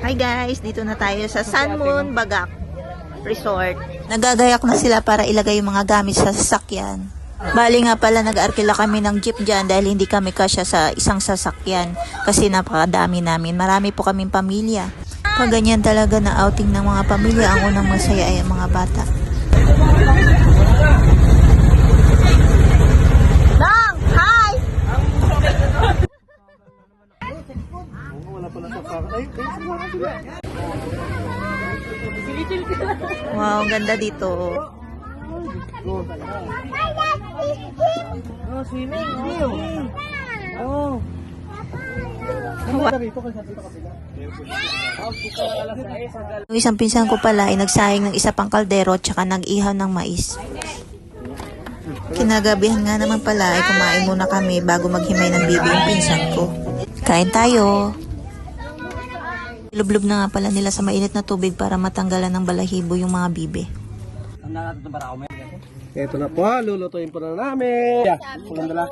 Hi guys, dito na tayo sa Sun Moon Bagak Resort. Nagagayak na sila para ilagay yung mga gamit sa sasakyan. Bali nga pala, nag-arkila kami ng jeep dyan dahil hindi kami kasya sa isang sasakyan kasi napakadami namin. Marami po kaming pamilya. Pag ganyan talaga na outing ng mga pamilya, ang unang masaya ay ang mga bata. Dong! Hi! Wow, ganda dito. Yung isang pinsan ko pala ay nagsayang ng isa pang kaldero at saka nag-ihaw ng mais. Kinagabihan nga naman pala ay kumain muna kami bago maghimay ng bibi yung pinsan ko. Kain tayo! Lublob na nga pala nila sa mainit na tubig para matanggalan ng balahibo yung mga bibe. Ito na po, lulutuin po na namin. Yeah, maganda lang.